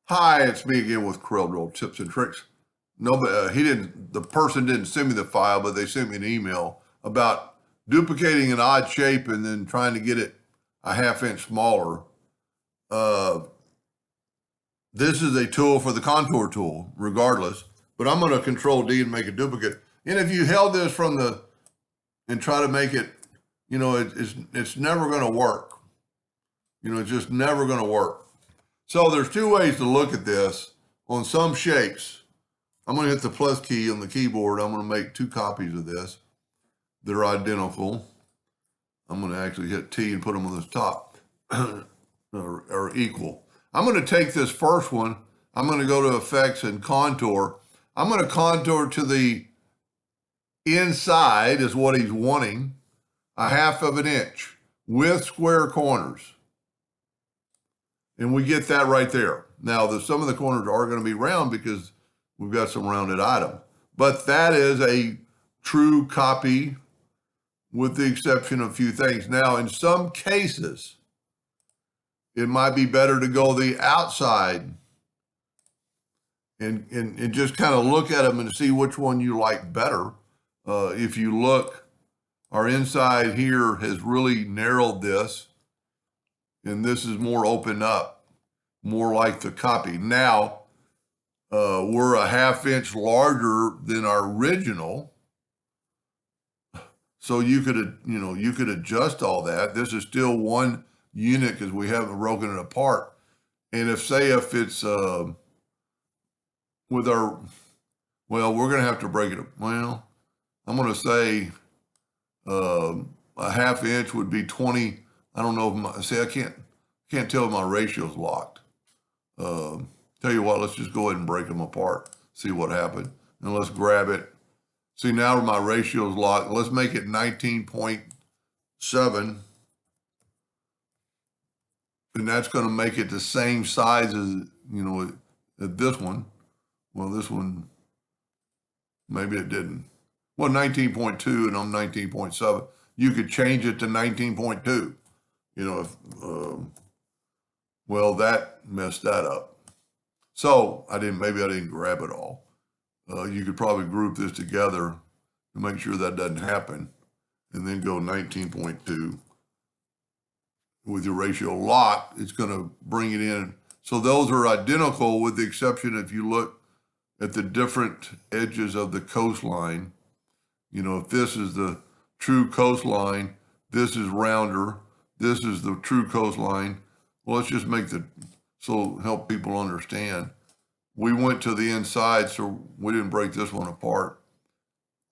Hi, it's me again with CorelDraw tips and tricks. The person didn't send me the file, but they sent me an email about duplicating an odd shape and then trying to get it a ½ inch smaller. This is a tool for the contour tool, regardless, but I'm going to Control D and make a duplicate. And if you held this and try to make it, it's never going to work. It's just never going to work. So there's two ways to look at this. On some shapes, I'm going to hit the plus key on the keyboard. I'm going to make two copies of this. They're identical. I'm going to actually hit T and put them on this top are equal. I'm going to take this first one. I'm going to go to Effects and Contour. I'm going to contour to the inside is what he's wanting, a ½ inch with square corners. And we get that right there. Now, some of the corners are going to be round because we've got some rounded item. But that is a true copy with the exception of a few things. Now, in some cases, it might be better to go the outside and just kind of look at them and see which one you like better. If you look, our inside here has really narrowed this. And this is more open up, more like the copy. Now, we're a ½ inch larger than our original. So you could adjust all that. This is still one unit because we haven't broken it apart. And if it's with our, well, we're going to have to break it up. Well, I'm going to say a ½ inch would be 20. I don't know if I can't tell if my ratio's locked. Tell you what, let's just go ahead and break them apart, see what happened. And let's grab it. See, now my ratio's locked. Let's make it 19.7. And that's going to make it the same size as, this one. Well, this one, maybe it didn't. Well, 19.2 and I'm 19.7. You could change it to 19.2. Well, that messed that up. So maybe I didn't grab it all. You could probably group this together to make sure that doesn't happen. And then go 19.2. With your ratio locked, it's going to bring it in. So those are identical with the exception if you look at the different edges of the coastline. If this is the true coastline, this is rounder. This is the true coastline. Well, let's just help people understand. We went to the inside, so we didn't break this one apart.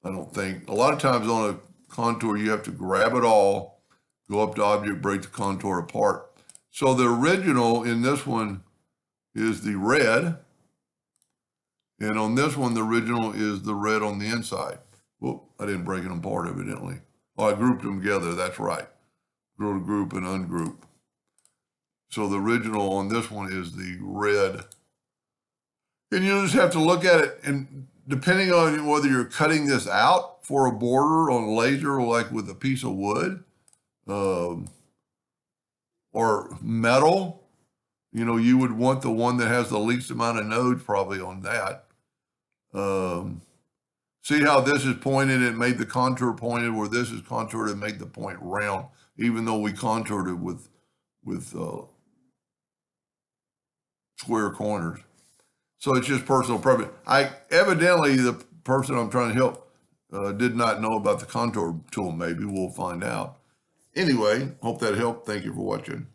I don't think. A lot of times on a contour, you have to grab it all, go up to Object, break the contour apart. So the original in this one is the red. And on this one, the original is the red on the inside. Whoop, I didn't break them apart, evidently. Oh, I grouped them together. That's right. Go to group and ungroup. So the original on this one is the red. And you just have to look at it, and depending on whether you're cutting this out for a border on a laser or like with a piece of wood or metal, you would want the one that has the least amount of nodes probably on that. See how this is pointed and made the contour pointed, where this is contoured and made the point round, even though we contoured it with square corners. So it's just personal preference. Evidently the person I'm trying to help did not know about the contour tool. Maybe we'll find out. Anyway, hope that helped. Thank you for watching.